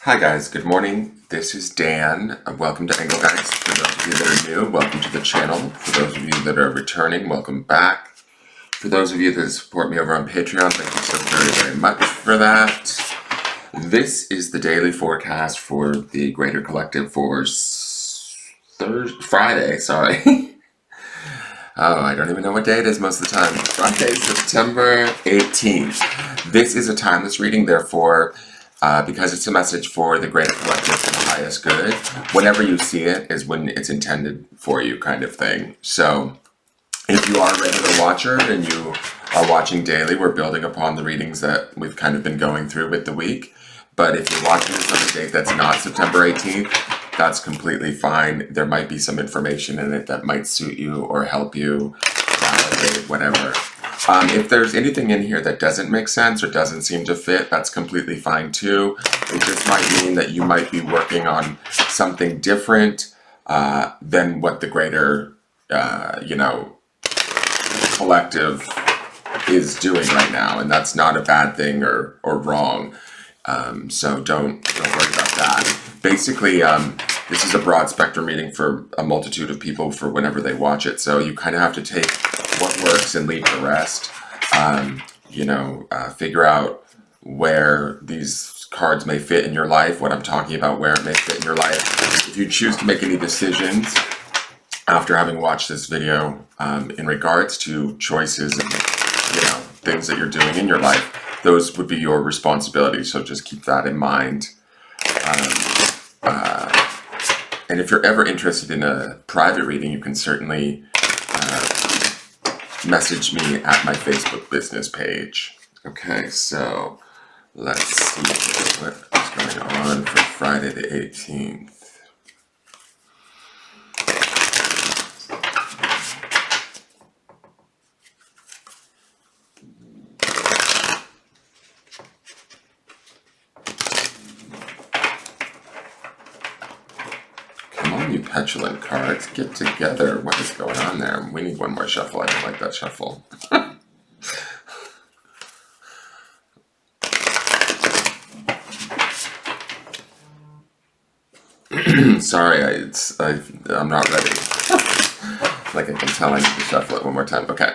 Hi guys, good morning. This is Dan. Welcome to Engelgeist. For those of you that are new, welcome to the channel. For those of you that are returning, welcome back. For those of you that support me over on Patreon, thank you so very much for that. This is the daily forecast for the Greater Collective for Friday, sorry. Oh, I don't even know what day it is most of the time. Friday, September 18th. This is a timeless reading, therefore, because it's a message for the greater collective, for the highest good, whenever you see it is when it's intended for you, kind of thing. So, if you are a regular watcher and you are watching daily, we're building upon the readings that we've kind of been going through with the week. But if you're watching this on a date that's not September 18th, that's completely fine. There might be some information in it that might suit you or help you, validate, whatever. If there's anything in here that doesn't make sense or doesn't seem to fit, that's completely fine too. It just might mean that you might be working on something different than what the greater, collective is doing right now, and that's not a bad thing or wrong. So don't worry about that. Basically, this is a broad spectrum reading for a multitude of people for whenever they watch it. So you kind of have to take what works and leave the rest. Figure out where these cards may fit in your life, what I'm talking about, where it may fit in your life. If you choose to make any decisions after having watched this video in regards to choices and things that you're doing in your life, those would be your responsibility. So just keep that in mind. And if you're ever interested in a private reading, you can certainly message me at my Facebook business page. Okay, so let's see what is going on for Friday the 18th. You petulant cards, get together. What is going on there? We need one more shuffle. I don't like that shuffle. Sorry, I'm not ready. Like I can tell, I need to shuffle it one more time. Okay.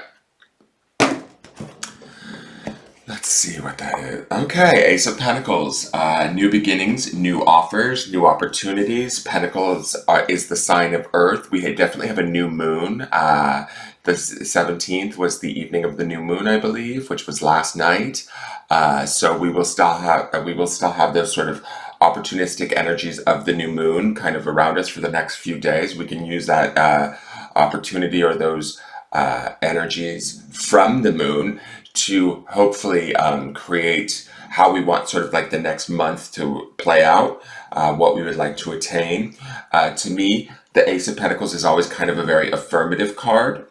Let's see what that is. Okay, Ace of Pentacles. New beginnings, new offers, new opportunities. Pentacles is the sign of Earth. We definitely have a new moon. The 17th was the evening of the new moon, I believe, which was last night. So we will still have those sort of opportunistic energies of the new moon kind of around us for the next few days. We can use that opportunity or those energies from the moon to hopefully create how we want sort of like the next month to play out, what we would like to attain. To me, the Ace of Pentacles is always kind of a very affirmative card.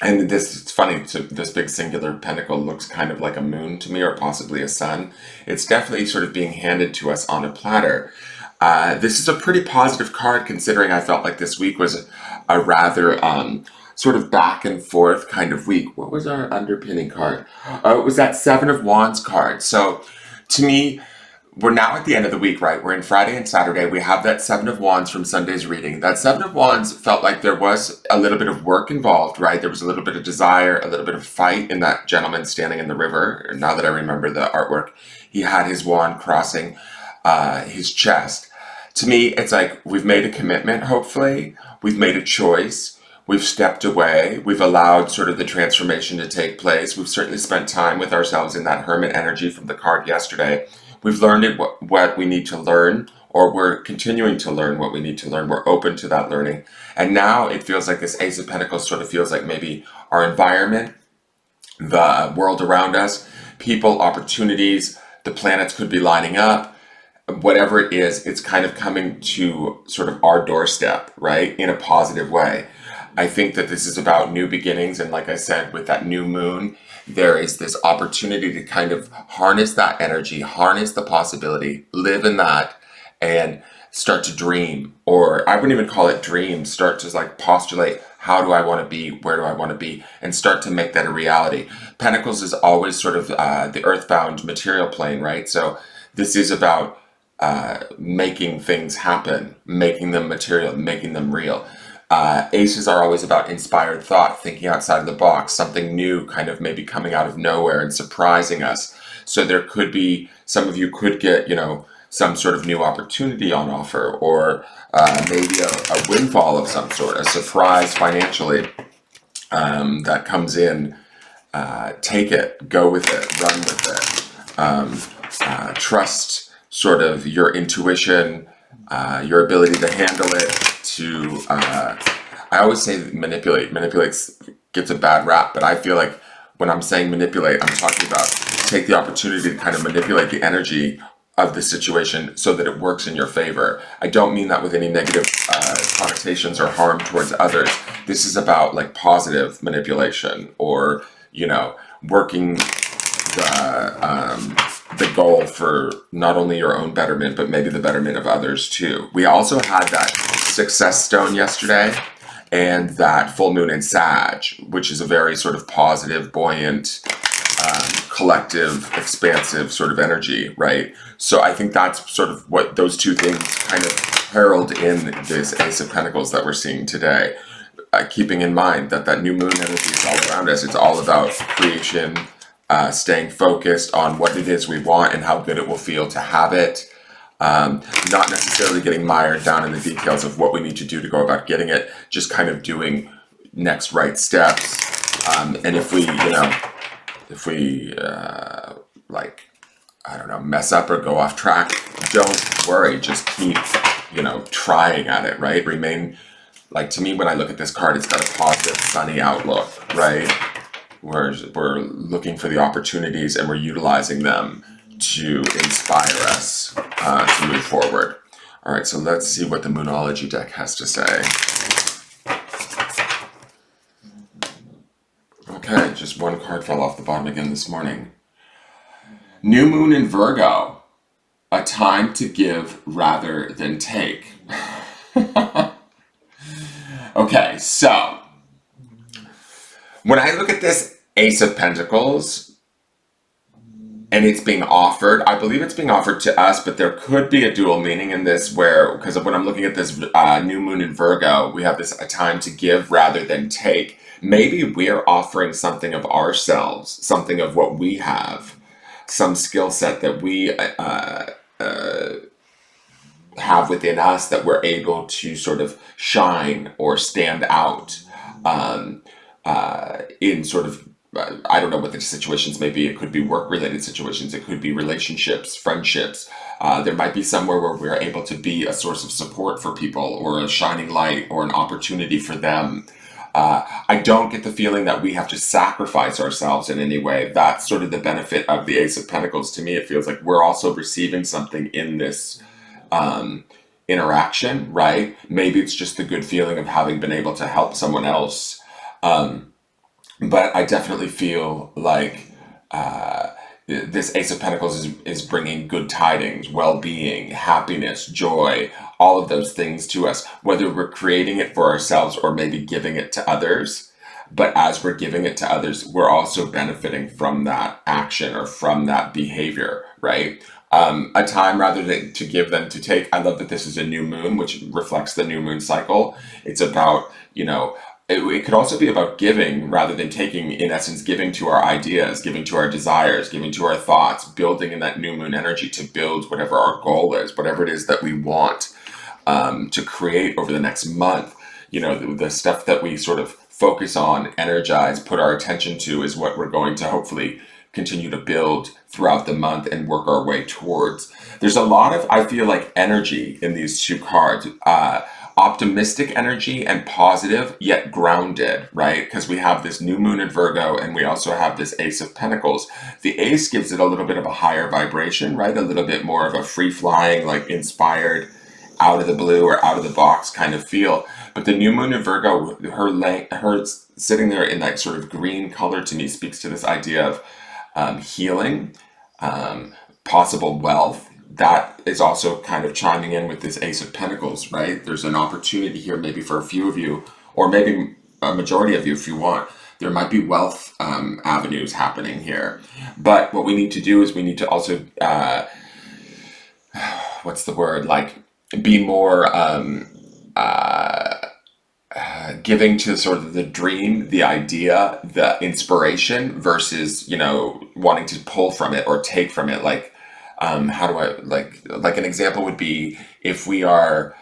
And it's funny, so this big singular pentacle looks kind of like a moon to me, or possibly a sun. It's definitely sort of being handed to us on a platter. This is a pretty positive card, considering I felt like this week was a rather sort of back and forth kind of week. What was our underpinning card? It was that Seven of Wands card. So to me, we're now at the end of the week, right? We're in Friday and Saturday. We have that Seven of Wands from Sunday's reading. That Seven of Wands felt like there was a little bit of work involved, right? There was a little bit of desire, a little bit of fight in that gentleman standing in the river. Now that I remember the artwork, he had his wand crossing his chest. To me, it's like we've made a commitment, hopefully. We've made a choice. We've stepped away. We've allowed sort of the transformation to take place. We've certainly spent time with ourselves in that hermit energy from the card yesterday. We've learned what we need to learn, or we're continuing to learn what we need to learn. We're open to that learning. And now it feels like this Ace of Pentacles sort of feels like maybe our environment, the world around us, people, opportunities, the planets could be lining up. Whatever it is, it's kind of coming to sort of our doorstep, right? In a positive way. I think that this is about new beginnings, and like I said, with that new moon, there is this opportunity to kind of harness that energy, harness the possibility, live in that, and start to dream. Or I wouldn't even call it dream, start to like postulate, how do I want to be, where do I want to be, and start to make that a reality. Pentacles is always sort of the earthbound material plane, right? So this is about making things happen, making them material, making them real. Aces are always about inspired thought, thinking outside of the box, something new kind of maybe coming out of nowhere and surprising us. So there could be, some of you could get, some sort of new opportunity on offer, or maybe a windfall of some sort, a surprise financially that comes in. Take it, go with it, run with it. Trust sort of your intuition, your ability to handle it, to, I always say manipulate. Manipulate gets a bad rap, but I feel like when I'm saying manipulate, I'm talking about take the opportunity to kind of manipulate the energy of the situation so that it works in your favor. I don't mean that with any negative connotations or harm towards others. This is about like positive manipulation, or, working the goal for not only your own betterment, but maybe the betterment of others too. We also had that success stone yesterday, and that full moon in Sag, which is a very sort of positive, buoyant, collective, expansive sort of energy, right? So I think that's sort of what those two things kind of herald in this Ace of Pentacles that we're seeing today. Keeping in mind that that new moon energy is all around us. It's all about creation, staying focused on what it is we want and how good it will feel to have it. Not necessarily getting mired down in the details of what we need to do to go about getting it, just kind of doing next right steps. And if we, mess up or go off track, don't worry, just keep, trying at it, right? Remain, like, to me, when I look at this card, it's got a positive, sunny outlook, right? We're looking for the opportunities and we're utilizing them to inspire us to move forward. All right, so let's see what the Moonology deck has to say. Okay, just one card fell off the bottom again this morning. New moon in Virgo, a time to give rather than take. Okay, so when I look at this Ace of Pentacles and it's being offered, I believe it's being offered to us, but there could be a dual meaning in this where, because when I'm looking at this new moon in Virgo, we have this a time to give rather than take. Maybe we're offering something of ourselves, something of what we have, some skill set that we have within us that we're able to sort of shine or stand out in sort of, I don't know what the situations may be. It could be work-related situations. It could be relationships, friendships. There might be somewhere where we're able to be a source of support for people, or a shining light, or an opportunity for them. I don't get the feeling that we have to sacrifice ourselves in any way. That's sort of the benefit of the Ace of Pentacles. To me, it feels like we're also receiving something in this interaction, right? Maybe it's just the good feeling of having been able to help someone else. But I definitely feel like this Ace of Pentacles is bringing good tidings, well-being, happiness, joy, all of those things to us, whether we're creating it for ourselves or maybe giving it to others. But as we're giving it to others, we're also benefiting from that action or from that behavior, right? A time rather than to give than to take. I love that this is a new moon, which reflects the new moon cycle. It's about, it could also be about giving rather than taking, in essence, giving to our ideas, giving to our desires, giving to our thoughts, building in that new moon energy to build whatever our goal is, whatever it is that we want to create over the next month. The stuff that we sort of focus on, energize, put our attention to is what we're going to hopefully continue to build throughout the month and work our way towards. There's a lot of, I feel like, energy in these two cards. Optimistic energy and positive, yet grounded, right? Because we have this new moon in Virgo and we also have this Ace of Pentacles. The Ace gives it a little bit of a higher vibration, right? A little bit more of a free-flying, like inspired, out of the blue or out of the box kind of feel. But the new moon in Virgo, her sitting there in that sort of green color, to me speaks to this idea of healing, possible wealth. That is also kind of chiming in with this Ace of Pentacles, right? There's an opportunity here maybe for a few of you, or maybe a majority of you if you want. There might be wealth avenues happening here. But what we need to do is we need to also what's the word? Like, be more giving to sort of the dream, the idea, the inspiration versus, wanting to pull from it or take from it. Like, how do I, like an example would be if we are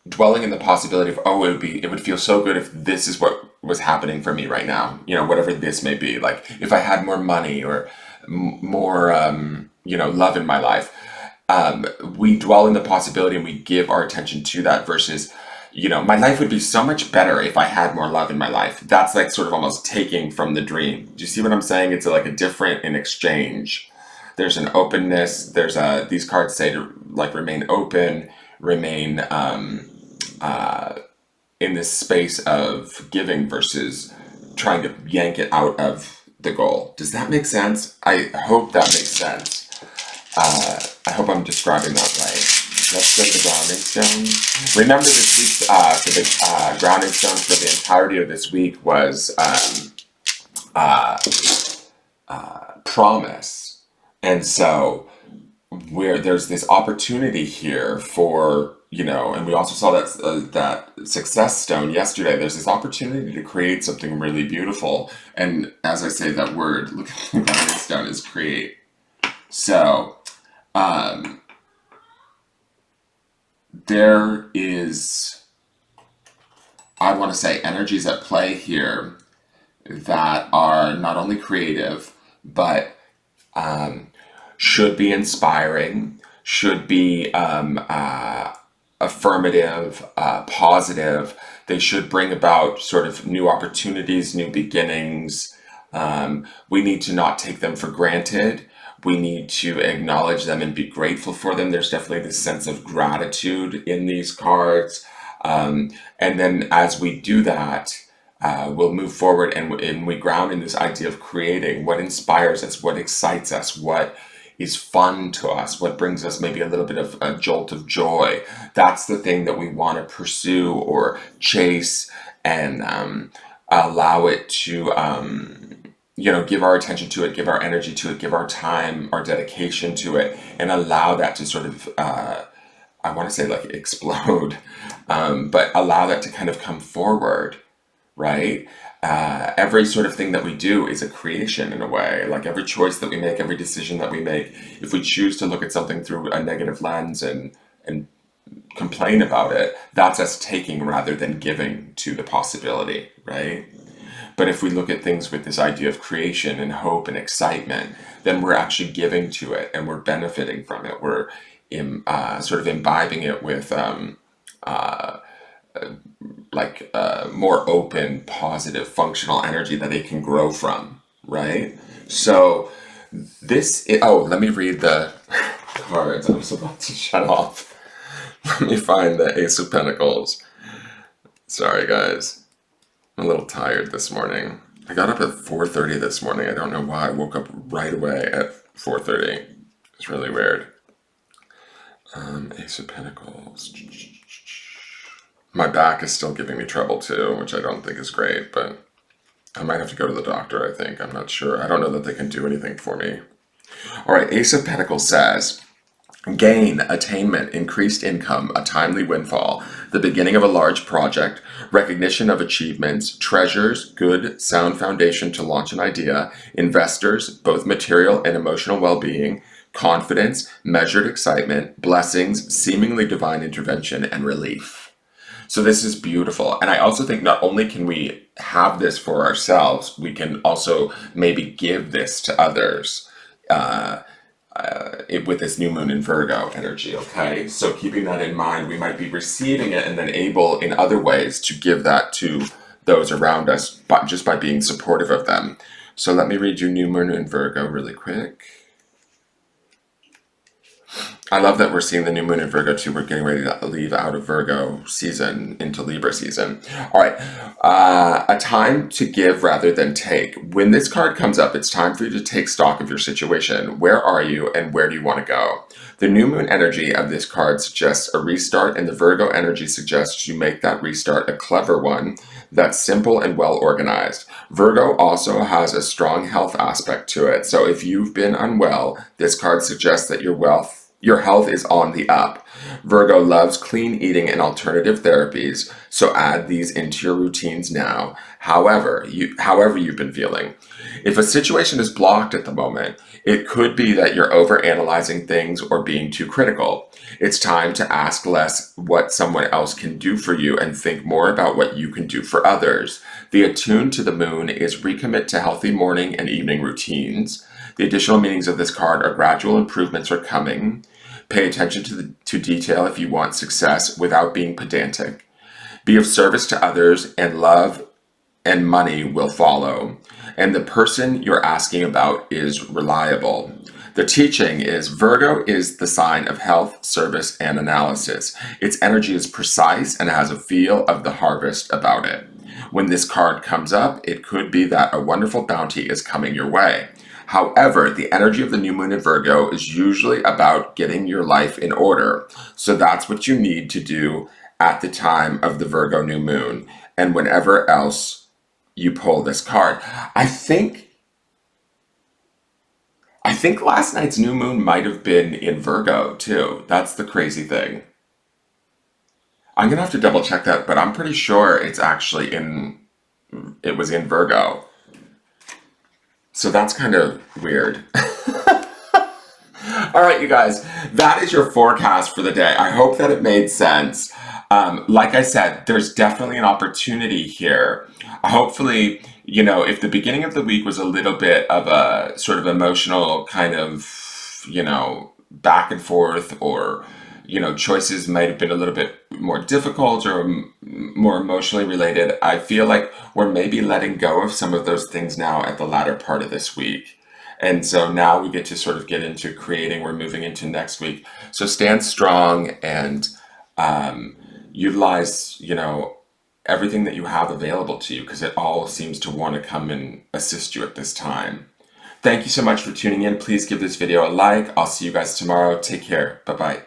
dwelling in the possibility of, oh, it would feel so good if this is what was happening for me right now, whatever this may be. Like if I had more money or more, love in my life. We dwell in the possibility and we give our attention to that versus, my life would be so much better if I had more love in my life. That's like sort of almost taking from the dream. Do you see what I'm saying? It's like a different in exchange. There's an openness. These cards say to like remain open, remain in this space of giving versus trying to yank it out of the goal. Does that make sense? I hope that makes sense. I hope I'm describing that right. Let's go to the grounding stone. Remember this week's for the grounding stone for the entirety of this week was promise. And so where there's this opportunity here for, and we also saw that success stone yesterday. There's this opportunity to create something really beautiful. And as I say that word, look at the grounding stone is create. So there is, I want to say, energies at play here that are not only creative, but should be inspiring, should be affirmative, positive. They should bring about sort of new opportunities, new beginnings. We need to not take them for granted. We need to acknowledge them and be grateful for them. There's definitely this sense of gratitude in these cards. And then as we do that, we'll move forward and we ground in this idea of creating what inspires us, what excites us, what is fun to us, what brings us maybe a little bit of a jolt of joy. That's the thing that we want to pursue or chase and allow it to give our attention to it, give our energy to it, give our time, our dedication to it, and allow that to sort of, I want to say like explode, but allow that to kind of come forward, right? Every sort of thing that we do is a creation in a way. Like every choice that we make, every decision that we make, if we choose to look at something through a negative lens and complain about it, that's us taking rather than giving to the possibility, right? But if we look at things with this idea of creation and hope and excitement, then we're actually giving to it and we're benefiting from it. We're sort of imbibing it with more open, positive, functional energy that it can grow from, right? So let me read the cards. I was about to shut off. Let me find the Ace of Pentacles. Sorry, guys. I'm a little tired this morning. I got up at 4:30 this morning. I don't know why. I woke up right away at 4:30. It's really weird. Ace of Pentacles. My back is still giving me trouble too, which I don't think is great, but I might have to go to the doctor, I think. I'm not sure. I don't know that they can do anything for me. All right, Ace of Pentacles says, gain, attainment, increased income, a timely windfall, the beginning of a large project, recognition of achievements, treasures, good, sound foundation to launch an idea, investors, both material and emotional well-being, confidence, measured excitement, blessings, seemingly divine intervention, and relief. So this is beautiful. And I also think not only can we have this for ourselves, we can also maybe give this to others with this new moon in Virgo energy, okay? So keeping that in mind, we might be receiving it and then able in other ways to give that to those around us, but just by being supportive of them. So let me read you new moon in Virgo really quick. I love that we're seeing the new moon in Virgo too. We're getting ready to leave out of Virgo season into Libra season. All right, a time to give rather than take. When this card comes up, it's time for you to take stock of your situation. Where are you and where do you want to go? The new moon energy of this card suggests a restart, and the Virgo energy suggests you make that restart a clever one that's simple and well organized. Virgo also has a strong health aspect to it. So if you've been unwell, this card suggests that your Your health is on the up. Virgo loves clean eating and alternative therapies, so add these into your routines now, however you've been feeling. If a situation is blocked at the moment, it could be that you're overanalyzing things or being too critical. It's time to ask less what someone else can do for you and think more about what you can do for others. The attune to the moon is recommit to healthy morning and evening routines. The additional meanings of this card are gradual improvements are coming. Pay attention to detail if you want success without being pedantic. Be of service to others, and love and money will follow. And the person you're asking about is reliable. The teaching is Virgo is the sign of health, service, and analysis. Its energy is precise and has a feel of the harvest about it. When this card comes up, it could be that a wonderful bounty is coming your way. However, the energy of the new moon in Virgo is usually about getting your life in order. So that's what you need to do at the time of the Virgo new moon and whenever else you pull this card. I think last night's new moon might have been in Virgo too. That's the crazy thing. I'm gonna have to double check that, but I'm pretty sure it was in Virgo. So that's kind of weird. All right, you guys, that is your forecast for the day. I hope that it made sense. Like I said, there's definitely an opportunity here. Hopefully, if the beginning of the week was a little bit of a sort of emotional kind of, back and forth, or, choices might have been a little bit more difficult or more emotionally related, I feel like we're maybe letting go of some of those things now at the latter part of this week. And so now we get to sort of get into creating, we're moving into next week. So stand strong and utilize, everything that you have available to you, because it all seems to want to come and assist you at this time. Thank you so much for tuning in. Please give this video a like. I'll see you guys tomorrow. Take care. Bye-bye.